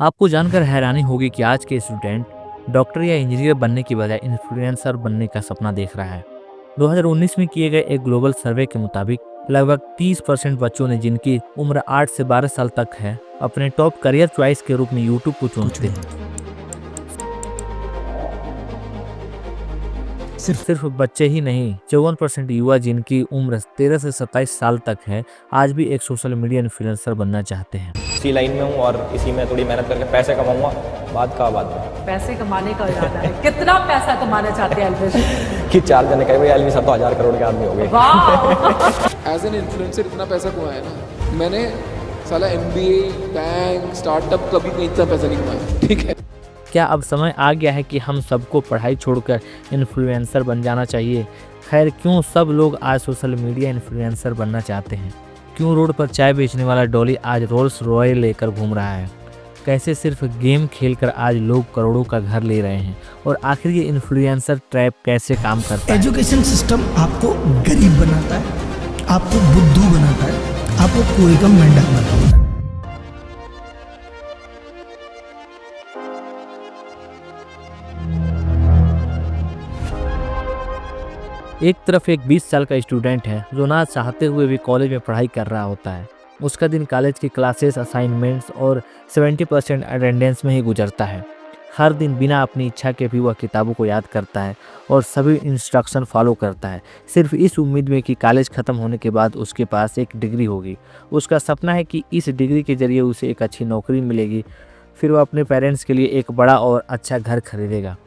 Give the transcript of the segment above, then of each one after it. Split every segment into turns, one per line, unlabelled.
आपको जानकर हैरानी होगी कि आज के स्टूडेंट डॉक्टर या इंजीनियर बनने की बजाय इन्फ्लुएंसर बनने का सपना देख रहा है। 2019 में किए गए एक ग्लोबल सर्वे के मुताबिक लगभग 30% बच्चों ने, जिनकी उम्र 8 से 12 साल तक है, अपने टॉप करियर चॉइस के रूप में यूट्यूब को चुनते हैं। सिर्फ बच्चे ही नहीं, 54% युवा जिनकी उम्र 13 से 27 साल तक है, आज भी एक सोशल मीडिया इन्फ्लुएंसर बनना चाहते हैं।
इसी लाइन में हूँ और इसी में थोड़ी मेहनत करके पैसे कमाऊंगा। बाद में
पैसे कमाने का इरादा है। कितना पैसा कमाना चाहते हैं एल्विश?
कि 4 जने कहे भाई एल्विश अब तो 1000 करोड़ के आदमी हो गए।
एज एन इन्फ्लुएंसर इतना पैसा कमाया ना मैंने, साला MBA, बैंक, स्टार्टअप कभी कहीं इतना पैसा नहीं कमाया। ठीक है,
क्या अब समय आ गया है कि हम सबको पढ़ाई छोड़कर इन्फ्लुएंसर बन जाना चाहिए? खैर, क्यों सब लोग आज सोशल मीडिया इन्फ्लुएंसर बनना चाहते हैं? क्यों रोड पर चाय बेचने वाला डॉली आज रोल्स रॉयल लेकर घूम रहा है? कैसे सिर्फ गेम खेलकर आज लोग करोड़ों का घर ले रहे हैं? और आखिर ये इन्फ्लुएंसर ट्रैप कैसे काम करता है?
एजुकेशन सिस्टम आपको गरीब बनाता है, आपको बुद्धू बनाता है, आपको कोई का मेंढक बनाता है।
एक तरफ एक 20 साल का स्टूडेंट है जो ना चाहते हुए भी कॉलेज में पढ़ाई कर रहा होता है। उसका दिन कॉलेज की क्लासेस, असाइनमेंट्स और 70% अटेंडेंस में ही गुजरता है। हर दिन बिना अपनी इच्छा के भी वह किताबों को याद करता है और सभी इंस्ट्रक्शन फॉलो करता है, सिर्फ इस उम्मीद में कि कॉलेज ख़त्म होने के बाद उसके पास एक डिग्री होगी। उसका सपना है कि इस डिग्री के ज़रिए उसे एक अच्छी नौकरी मिलेगी, फिर वह अपने पेरेंट्स के लिए एक बड़ा और अच्छा घर खरीदेगा,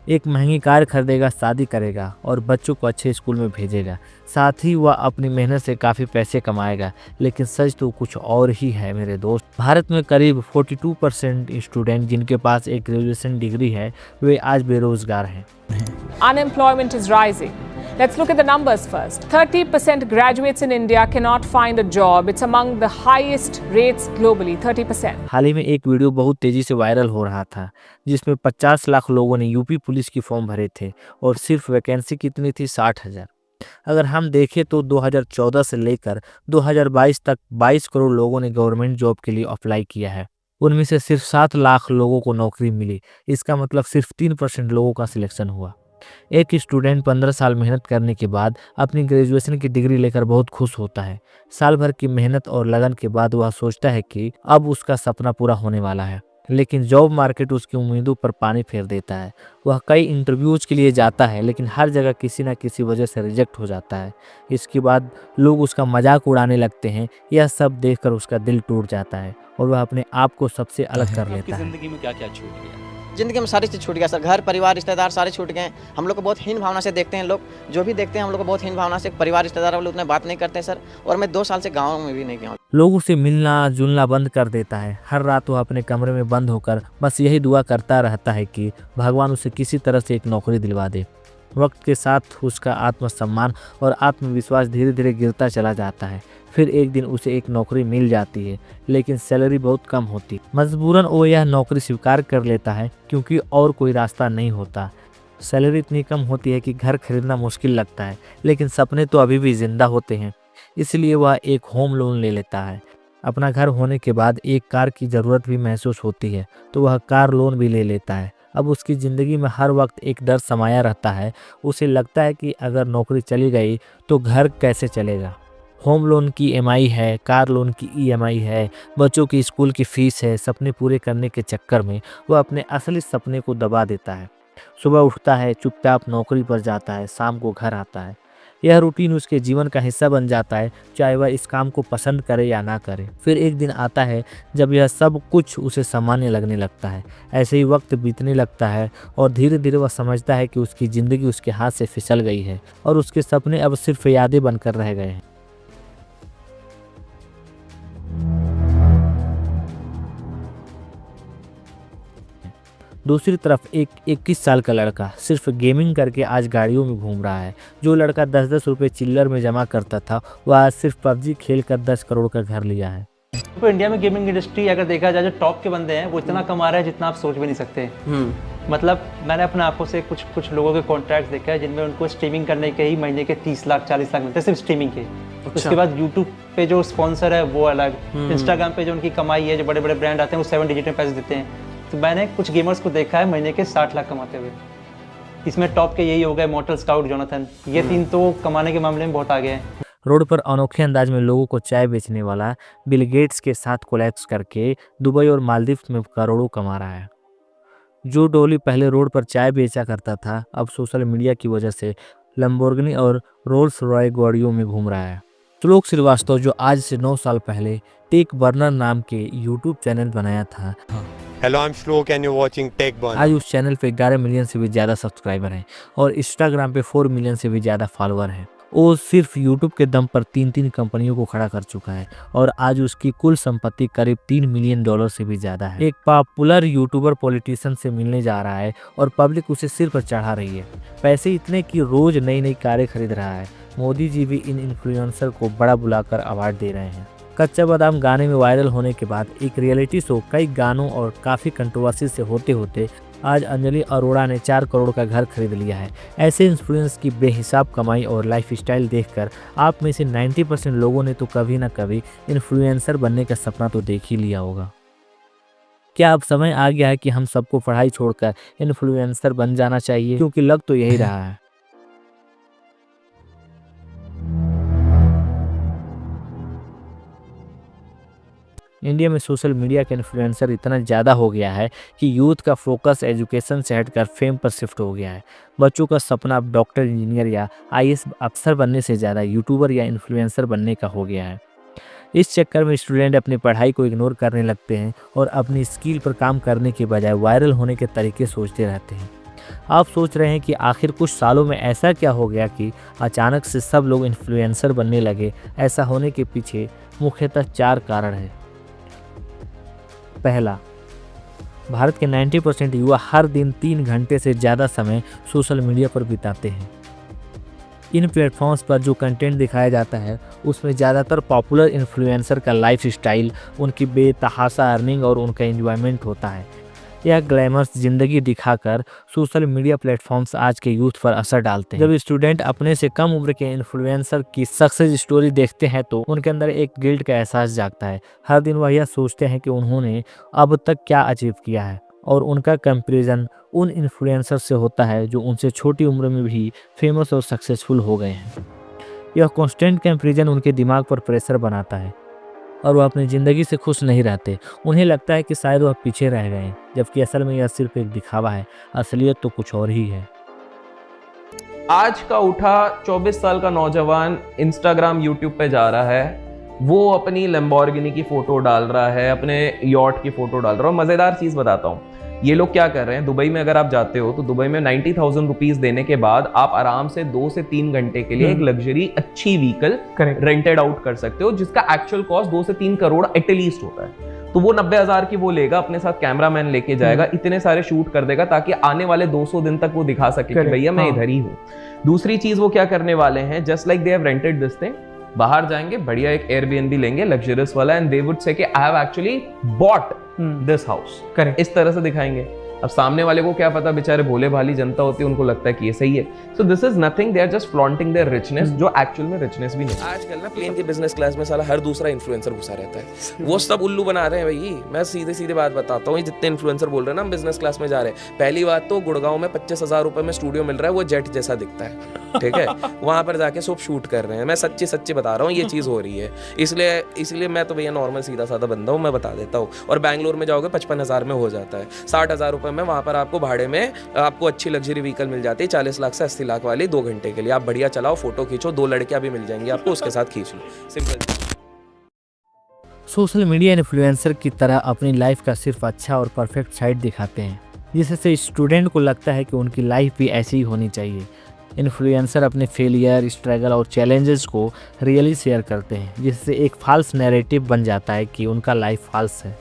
एक महंगी कार खरीदेगा, शादी करेगा और बच्चों को अच्छे स्कूल में भेजेगा। साथ ही वह अपनी मेहनत से काफ़ी पैसे कमाएगा। लेकिन सच तो कुछ और ही है मेरे दोस्त। भारत में करीब 42% स्टूडेंट जिनके पास एक ग्रेजुएशन डिग्री है, वे आज बेरोजगार हैं।
Unemployment is rising. Let's look at the numbers first. 30% graduates in India cannot find a job. It's among the highest rates globally, 30%.
हाल ही में एक वीडियो बहुत तेजी से वायरल हो रहा था जिसमें 50 लाख लोगों ने यूपी पुलिस की फॉर्म भरे थे और सिर्फ वैकेंसी कितनी थी? 60,000। अगर हम देखें तो 2014 से लेकर 2022 तक 22 करोड़ लोगों ने गवर्नमेंट जॉब के लिए अप्लाई किया है। उनमें से सिर्फ 7 लाख लोगों को नौकरी मिली। इसका मतलब सिर्फ 3% लोगों का सिलेक्शन हुआ। एक स्टूडेंट 15 साल मेहनत करने के बाद अपनी ग्रेजुएशन की डिग्री लेकर बहुत खुश होता है। साल भर की मेहनत और लगन के बाद वह सोचता है कि अब उसका सपना पूरा होने वाला है, लेकिन जॉब मार्केट उसकी उम्मीदों पर पानी फेर देता है। वह कई इंटरव्यूज के लिए जाता है, लेकिन हर जगह किसी न किसी वजह से रिजेक्ट हो जाता है। इसके बाद लोग उसका मजाक उड़ाने लगते हैं। यह सब देखकर उसका दिल टूट जाता है और वह अपने आप को सबसे अलग कर लेता है।
जिंदगी में क्या क्या छूट गया?
जिंदगी में सारी चीज़ छूट गया सर। घर परिवार रिश्तेदार सारे छूट गए। हम लोग को बहुत हीन भावना से देखते हैं लोग, जो भी देखते हैं हम लोग को बहुत हीन भावना से। परिवार रिश्तेदार वाले उतने बात नहीं करते सर। और मैं 2 साल से गाँव में भी नहीं गया।
लोगों से मिलना जुलना बंद कर देता है। हर रात वह अपने कमरे में बंद होकर बस यही दुआ करता रहता है कि भगवान उसे किसी तरह से एक नौकरी दिलवा दे। वक्त के साथ उसका आत्मसम्मान और आत्मविश्वास धीरे धीरे गिरता चला जाता है। फिर एक दिन उसे एक नौकरी मिल जाती है, लेकिन सैलरी बहुत कम होती। मजबूरन वो यह नौकरी स्वीकार कर लेता है क्योंकि और कोई रास्ता नहीं होता। सैलरी इतनी कम होती है कि घर खरीदना मुश्किल लगता है, लेकिन सपने तो अभी भी जिंदा होते हैं। इसलिए वह एक होम लोन ले लेता है। अपना घर होने के बाद एक कार की ज़रूरत भी महसूस होती है, तो वह कार लोन भी ले लेता है। अब उसकी ज़िंदगी में हर वक्त एक डर समाया रहता है। उसे लगता है कि अगर नौकरी चली गई तो घर कैसे चलेगा। होम लोन की EMI है, कार लोन की EMI है, बच्चों की स्कूल की फ़ीस है। सपने पूरे करने के चक्कर में वह अपने असली सपने को दबा देता है। सुबह उठता है, चुपचाप नौकरी पर जाता है, शाम को घर आता है। यह रूटीन उसके जीवन का हिस्सा बन जाता है, चाहे वह इस काम को पसंद करे या ना करे। फिर एक दिन आता है जब यह सब कुछ उसे सामान्य लगने लगता है। ऐसे ही वक्त बीतने लगता है और धीरे धीरे वह समझता है कि उसकी ज़िंदगी उसके हाथ से फिसल गई है और उसके सपने अब सिर्फ यादें बनकर रह गए हैं। दूसरी तरफ एक 21 साल का लड़का सिर्फ गेमिंग करके आज गाड़ियों में घूम रहा है। जो लड़का 10-10 रुपये चिल्लर में जमा करता था, वह आज सिर्फ PUBG खेल कर 10 करोड़ का घर लिया है।
तो इंडिया में गेमिंग इंडस्ट्री अगर देखा जाए, जो टॉप के बंदे हैं वो इतना कमा रहे हैं जितना आप सोच भी नहीं सकते। मतलब मैंने अपने आंखों से कुछ लोगों के कॉन्ट्रैक्ट देखे हैं जिनमें उनको स्ट्रीमिंग करने के ही महीने के 30 लाख 40 लाख मिलते हैं, सिर्फ स्ट्रीमिंग के। उसके बाद यूट्यूब पे जो स्पॉन्सर है वो अलग, इंस्टाग्राम पे जो उनकी कमाई है, जो बड़े बड़े ब्रांड आते हैं वो 7 डिजिट में पैसे देते हैं। तो मैंने कुछ गेमर्स को देखा है महीने के 60 लाख कमाते हुए। इसमें टॉप के यही हो गए मॉर्टल स्काउट, जोनाथन, ये 3 तो कमाने के मामले में बहुत आगे हैं।
रोड पर अनोखे अंदाज में लोगों को चाय बेचने वाला बिल गेट्स के साथ कोलैप्स करके दुबई और मालदीव में करोड़ों कमा रहा है। जो डोली पहले रोड पर चाय बेचा करता था, अब सोशल मीडिया की वजह से लैम्बोर्गिनी और रोल्स रॉय गाड़ियों में घूम रहा है। श्लोक श्रीवास्तव, जो आज से 9 साल पहले टेक बर्नर नाम के यूट्यूब चैनल बनाया था,
Hello, I'm Shlok and you're watching Tech Burner.
आज उस चैनल पे 11 मिलियन से भी ज़्यादा सब्सक्राइबर हैं और इंस्टाग्राम पे 4 मिलियन से भी ज़्यादा फॉलोअर हैं। वो सिर्फ यूट्यूब के दम पर 3 कंपनियों को खड़ा कर चुका है और आज उसकी कुल संपत्ति करीब $3 मिलियन से भी ज़्यादा है। एक पॉपुलर यूट्यूबर पॉलिटिशियन से मिलने जा रहा है और पब्लिक उसे सिर पर चढ़ा रही है। पैसे इतने कि रोज़ नई नई कारें खरीद रहा है। मोदी जी भी इन इन्फ्लुएंसर को बड़ा बुलाकर अवार्ड दे रहे हैं। कच्चा बादाम गाने में वायरल होने के बाद एक रियलिटी शो कई गानों और काफ़ी कंट्रोवर्सी से होते होते आज अंजलि अरोड़ा ने 4 करोड़ का घर खरीद लिया है। ऐसे इन्फ्लुएंस की बेहिसाब कमाई और लाइफस्टाइल देखकर आप में से 90% लोगों ने तो कभी ना कभी इन्फ्लुएंसर बनने का सपना तो देख ही लिया होगा। क्या अब समय आ गया है कि हम सबको पढ़ाई छोड़कर इन्फ्लुएंसर बन जाना चाहिए? क्योंकि लग तो यही रहा है। इंडिया में सोशल मीडिया का इन्फ्लुएंसर इतना ज़्यादा हो गया है कि यूथ का फोकस एजुकेशन से हटकर फेम पर शिफ्ट हो गया है। बच्चों का सपना अब डॉक्टर, इंजीनियर या आईएएस अफसर बनने से ज़्यादा यूट्यूबर या इन्फ्लुएंसर बनने का हो गया है। इस चक्कर में स्टूडेंट अपनी पढ़ाई को इग्नोर करने लगते हैं और अपनी स्किल पर काम करने के बजाय वायरल होने के तरीके सोचते रहते हैं। आप सोच रहे हैं कि आखिर कुछ सालों में ऐसा क्या हो गया कि अचानक से सब लोग इन्फ्लुएंसर बनने लगे? ऐसा होने के पीछे मुख्यतः 4 कारण हैं। पहला, भारत के 90% युवा हर दिन 3 घंटे से ज़्यादा समय सोशल मीडिया पर बिताते हैं। इन प्लेटफॉर्म्स पर जो कंटेंट दिखाया जाता है उसमें ज़्यादातर पॉपुलर इन्फ्लुएंसर का लाइफस्टाइल, उनकी बेतहाशा अर्निंग और उनका एंजॉयमेंट होता है। यह ग्लैमरस ज़िंदगी दिखाकर सोशल मीडिया प्लेटफॉर्म्स आज के यूथ पर असर डालते हैं। जब स्टूडेंट अपने से कम उम्र के इन्फ्लुएंसर की सक्सेस स्टोरी देखते हैं तो उनके अंदर एक गिल्ट का एहसास जागता है। हर दिन वह यह सोचते हैं कि उन्होंने अब तक क्या अचीव किया है और उनका कंपैरिजन उन इन्फ्लुएंसर से होता है जो उनसे छोटी उम्र में भी फेमस और सक्सेसफुल हो गए हैं। यह कॉन्स्टेंट कंपैरिजन उनके दिमाग पर प्रेशर बनाता है और वह अपनी ज़िंदगी से खुश नहीं रहते। उन्हें लगता है कि शायद वह पीछे रह गए, जबकि असल में यह सिर्फ एक दिखावा है, असलियत तो कुछ और ही है।
आज का उठा 24 साल का नौजवान इंस्टाग्राम, यूट्यूब पे जा रहा है, वो अपनी लैम्बोर्गिनी की फोटो डाल रहा है, अपने यॉट की फोटो डाल रहा है। मज़ेदार चीज़ बताता हूँ, ये लोग क्या कर रहे हैं, दुबई में अगर आप जाते हो तो दुबई में 90,000 रुपीज देने के बाद आप आराम से 2 से 3 घंटे के लिए एक लग्जरी अच्छी व्हीकल रेंटेड आउट कर सकते हो, जिसका एक्चुअल कॉस्ट 2 से 3 करोड़ एटलीस्ट होता है। तो वो 90,000 की वो लेगा, अपने साथ कैमरामैन लेके जाएगा, इतने सारे शूट कर देगा ताकि आने वाले 200 दिन तक वो दिखा सके कि भैया मैं इधर ही हूँ। दूसरी चीज वो क्या करने वाले हैं, just like they have rented this thing, बाहर जाएंगे, बढ़िया एक एयरबीएनबी लेंगे लग्जरियस वाला, एंड दे वुड से कि I have actually bought this house. इस तरह से दिखाएंगे। अब सामने वाले को क्या पता, बेचारे भोले भाली जनता होती है, उनको लगता है कि ये सही है। So this is nothing, they are just flaunting their richness, जो एक्चुअल में रिचनेस भी नहीं।
आजकल ना प्लेन के बिजनेस क्लास में साला हर दूसरा इन्फ्लुएंसर घुसा रहता है, वो सब उल्लू बना रहे हैं भाई। मैं सीधे सीधे बात बताता हूँ, जितने इन्फ्लुएंसर बोल रहे हैं ना हम बिजनेस क्लास में जा रहे हैं, पहली बात तो गुड़गांव में 25,000 रुपए में स्टूडियो मिल रहा है, वो जेट जैसा दिखता है, ठीक है। वहां पर जाके सब शूट कर रहे हैं। मैं सच्चे बता रहा हूँ, ये चीज हो रही है। इसलिए मैं तो भैया नॉर्मल सीधा साधा बंदा हूँ, मैं बता देता हूँ। और बैंगलोर में जाओगे 55,000 में हो जाता है, 60,000 रुपए में वहां पर आपको भाड़े में आपको अच्छी लग्जरी व्हीकल मिल जाती है, 40 लाख से 80 लाख वाली, 2 घंटे के लिए आप बढ़िया चलाओ, फोटो खींचो, 2 लड़कियां भी मिल जाएंगी आपको, उसके साथ खींच लो, सिंपल।
सोशल मीडिया इन्फ्लुएंसर की तरह अपनी लाइफ का सिर्फ अच्छा और परफेक्ट साइड दिखाते हैं, जिससे स्टूडेंट को लगता है कि उनकी लाइफ भी ऐसी ही होनी चाहिए। इन्फ्लुएंसर अपने फेलियर, स्ट्रगल और चैलेंजेस को रियली शेयर करते हैं, जिससे एक फाल्स नैरेटिव बन जाता है कि उनका लाइफ फाल्स है।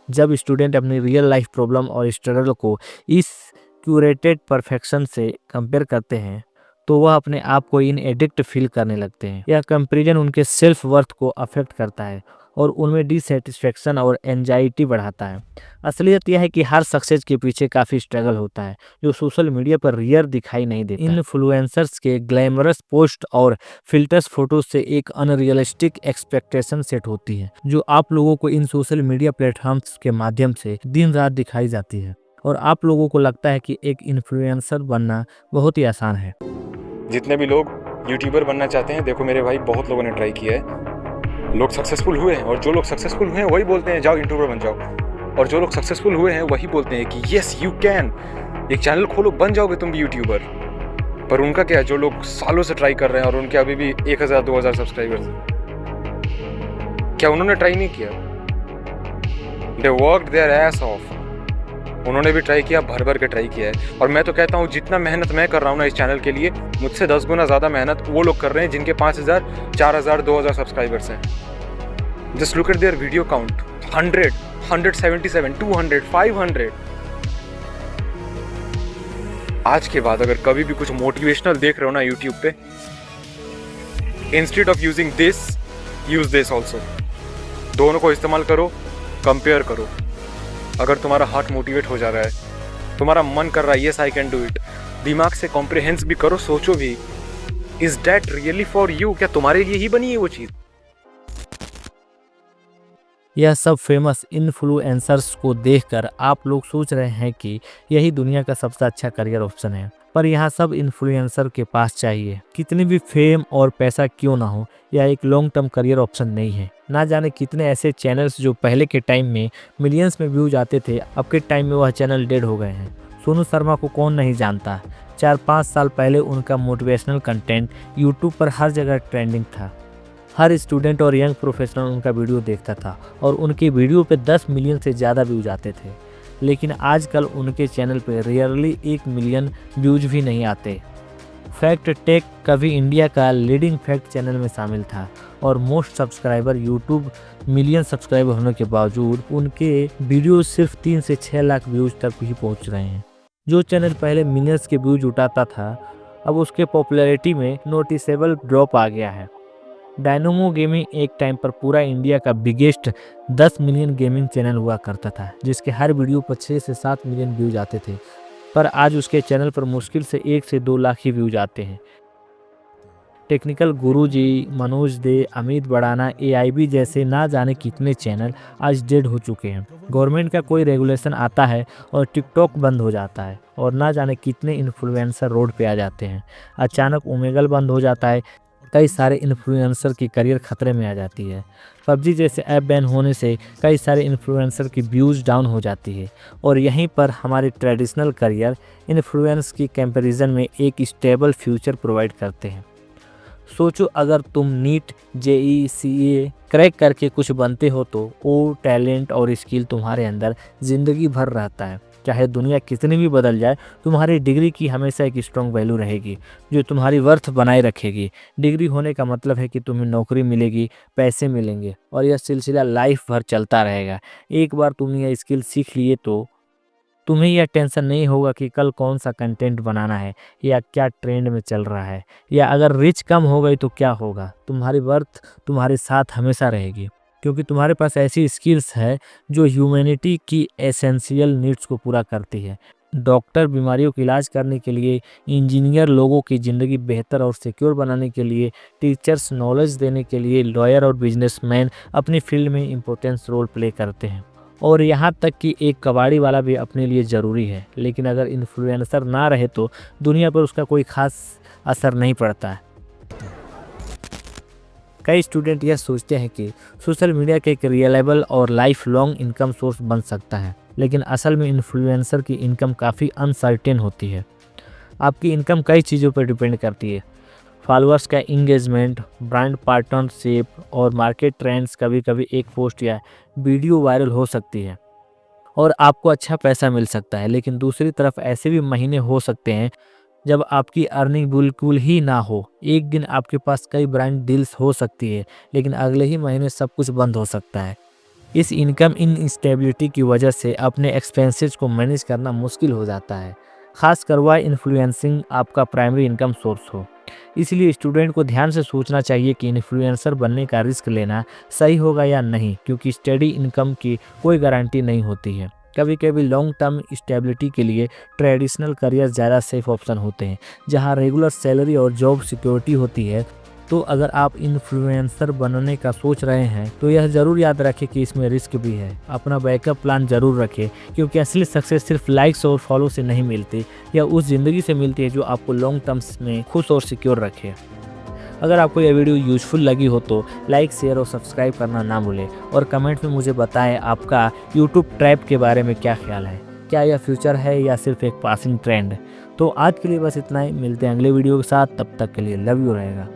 जब स्टूडेंट अपनी रियल लाइफ प्रॉब्लम और स्ट्रगल को इस क्यूरेटेड परफेक्शन से कंपेयर करते हैं तो वह अपने आप को इन एडिक्ट फील करने लगते हैं। यह कंपैरिजन उनके सेल्फ वर्थ को अफेक्ट करता है और उनमें डिसैटिस्फैक्शन और एंजाइटी बढ़ाता है। असलियत यह है कि हर सक्सेस के पीछे काफ़ी स्ट्रगल होता है जो सोशल मीडिया पर रियल दिखाई नहीं देता। इन्फ्लुएंसर्स के ग्लैमरस पोस्ट और फिल्टर्स फोटो से एक अनरियलिस्टिक एक्सपेक्टेशन सेट होती है जो आप लोगों को इन सोशल मीडिया प्लेटफॉर्म्स के माध्यम से दिन रात दिखाई जाती है, और आप लोगों को लगता है कि एक इन्फ्लुएंसर बनना बहुत ही आसान है।
जितने भी लोग यूट्यूबर बनना चाहते हैं, देखो मेरे भाई, बहुत लोगों ने ट्राई किया है, लोग सक्सेसफुल हुए हैं, और जो लोग सक्सेसफुल हुए हैं वही बोलते हैं जाओ यूट्यूबर बन जाओ, और जो लोग सक्सेसफुल हुए हैं वही बोलते हैं कि यस यू कैन, एक चैनल खोलो, बन जाओगे तुम भी यूट्यूबर। पर उनका क्या है, जो लोग सालों से ट्राई कर रहे हैं और उनके अभी भी 1000-2000 सब्सक्राइबर्स, क्या उन्होंने ट्राई नहीं किया? They worked their ass off, उन्होंने भी ट्राई किया, भर भर के ट्राई किया है। और मैं तो कहता हूँ जितना मेहनत मैं कर रहा हूँ ना इस चैनल के लिए, मुझसे 10 गुना ज़्यादा मेहनत वो लोग कर रहे हैं जिनके 5000, 4000, 2000 सब्सक्राइबर्स हैं। Just look at there video count, 100, 177, 200, 500। आज के बाद अगर कभी भी कुछ मोटिवेशनल देख रहे हो ना यूट्यूब पे, instead of using this, use this also. दोनों को इस्तेमाल करो, कंपेयर करो। अगर तुम्हारा हार्ट मोटिवेट हो जा रहा है, तुम्हारा मन कर रहा है yes I can do it, दिमाग से कॉम्प्रिहेंस भी करो, सोचो भी, is that really for you? क्या तुम्हारे लिए ही बनी है वो चीज़?
यह सब फेमस इन्फ्लुएंसर्स को देखकर आप लोग सोच रहे हैं कि यही दुनिया का सबसे अच्छा करियर ऑप्शन है, पर यहाँ सब इन्फ्लुएंसर के पास चाहिए कितनी भी फेम और पैसा क्यों ना हो, यह एक लॉन्ग टर्म करियर ऑप्शन नहीं है। ना जाने कितने ऐसे चैनल्स जो पहले के टाइम में मिलियंस में व्यूज आते थे, अब के टाइम में वह चैनल डेड हो गए हैं। सोनू शर्मा को कौन नहीं जानता, 4-5 साल पहले उनका मोटिवेशनल कंटेंट यूट्यूब पर हर जगह ट्रेंडिंग था। हर स्टूडेंट और यंग प्रोफेशनल उनका वीडियो देखता था और उनकी वीडियो पे 10 मिलियन से ज़्यादा व्यूज आते थे। लेकिन आजकल उनके चैनल पे रियरली 1 मिलियन व्यूज भी नहीं आते। फैक्ट टेक कभी इंडिया का लीडिंग फैक्ट चैनल में शामिल था और most subscriber YouTube million subscriber होने के बावजूद उनके वीडियो सिर्फ 3 से 6 लाख व्यूज तक ही पहुंच रहे हैं। जो चैनल पहले मिलियंस के व्यूज उठाता था, अब उसके पॉपुलैरिटी में नोटिसेबल ड्रॉप आ गया है। डायनोमो गेमिंग एक टाइम पर पूरा इंडिया का बिगेस्ट 10 मिलियन गेमिंग चैनल हुआ करता था, जिसके हर वीडियो पर 6 से 7 मिलियन व्यूज आते थे, पर आज उसके चैनल पर मुश्किल से 1 से 2 लाख ही व्यूज आते हैं। टेक्निकल गुरुजी, मनोज दे, अमित बड़ाना, AIB जैसे ना जाने कितने चैनल आज डेड हो चुके हैं। गवर्नमेंट का कोई रेगुलेशन आता है और टिकटॉक बंद हो जाता है और ना जाने कितने इन्फ्लुएंसर रोड पे आ जाते हैं। अचानक ओमेगल बंद हो जाता है, कई सारे इन्फ्लुएंसर की करियर खतरे में आ जाती है। PUBG जैसे ऐप बैन होने से कई सारे इन्फ्लुएंसर की व्यूज़ डाउन हो जाती है और यहीं पर हमारे ट्रेडिशनल करियर इन्फ्लुएंस की कंपैरिजन में एक स्टेबल फ्यूचर प्रोवाइड करते हैं। सोचो, अगर तुम नीट, JEE, CA क्रैक करके कुछ बनते हो तो वो टैलेंट और स्किल तुम्हारे अंदर ज़िंदगी भर रहता है। चाहे दुनिया कितनी भी बदल जाए, तुम्हारी डिग्री की हमेशा एक स्ट्रॉन्ग वैल्यू रहेगी जो तुम्हारी वर्थ बनाए रखेगी। डिग्री होने का मतलब है कि तुम्हें नौकरी मिलेगी, पैसे मिलेंगे और यह सिलसिला लाइफ भर चलता रहेगा। एक बार तुमने यह स्किल सीख लिए तो तुम्हें यह टेंशन नहीं होगा कि कल कौन सा कंटेंट बनाना है या क्या ट्रेंड में चल रहा है, या अगर रीच कम हो गई तो क्या होगा। तुम्हारी वर्थ तुम्हारे साथ हमेशा रहेगी क्योंकि तुम्हारे पास ऐसी स्किल्स है जो ह्यूमैनिटी की एसेंशियल नीड्स को पूरा करती है। डॉक्टर बीमारियों का इलाज करने के लिए, इंजीनियर लोगों की ज़िंदगी बेहतर और सिक्योर बनाने के लिए, टीचर्स नॉलेज देने के लिए, लॉयर और बिजनेसमैन अपनी फील्ड में इम्पोर्टेंस रोल प्ले करते हैं और यहाँ तक कि एक कबाड़ी वाला भी अपने लिए ज़रूरी है। लेकिन अगर इन्फ्लुएंसर ना रहे तो दुनिया पर उसका कोई ख़ास असर नहीं पड़ता है। कई स्टूडेंट यह सोचते हैं कि सोशल मीडिया का एक रियलेबल और लाइफ लॉन्ग इनकम सोर्स बन सकता है, लेकिन असल में इन्फ्लुएंसर की इनकम काफ़ी अनसर्टेन होती है। आपकी इनकम कई चीज़ों पर डिपेंड करती है। फॉलोअर्स का इंगेजमेंट, ब्रांड पार्टनरशिप और मार्केट ट्रेंड्स। कभी कभी एक पोस्ट या वीडियो वायरल हो सकती है और आपको अच्छा पैसा मिल सकता है, लेकिन दूसरी तरफ ऐसे भी महीने हो सकते हैं जब आपकी अर्निंग बिल्कुल ही ना हो। एक दिन आपके पास कई ब्रांड डील्स हो सकती है, लेकिन अगले ही महीने सब कुछ बंद हो सकता है। इस इनकम इनस्टेबिलिटी की वजह से अपने एक्सपेंसेस को मैनेज करना मुश्किल हो जाता है, खासकर वह इन्फ्लुएंसिंग आपका प्राइमरी इनकम सोर्स हो। इसलिए स्टूडेंट को ध्यान से सोचना चाहिए कि इन्फ्लुएंसर बनने का रिस्क लेना सही होगा या नहीं, क्योंकि स्टेडी इनकम की कोई गारंटी नहीं होती है। कभी कभी लॉन्ग टर्म स्टेबिलिटी के लिए ट्रेडिशनल करियर ज़्यादा सेफ ऑप्शन होते हैं, जहां रेगुलर सैलरी और जॉब सिक्योरिटी होती है। तो अगर आप इन्फ्लुएंसर बनने का सोच रहे हैं तो यह ज़रूर याद रखें कि इसमें रिस्क भी है। अपना बैकअप प्लान ज़रूर रखें, क्योंकि असली सक्सेस सिर्फ लाइक्स और फॉलो से नहीं मिलती, यह उस ज़िंदगी से मिलती है जो आपको लॉन्ग टर्म्स में खुश और सिक्योर रखे। अगर आपको यह वीडियो यूज़फुल लगी हो तो लाइक, शेयर और सब्सक्राइब करना ना भूलें, और कमेंट में मुझे बताएं आपका यूट्यूब ट्रैप के बारे में क्या ख्याल है। क्या यह फ्यूचर है या सिर्फ एक पासिंग ट्रेंड? तो आज के लिए बस इतना ही, मिलते हैं अगले वीडियो के साथ, तब तक के लिए लव यू रहेगा।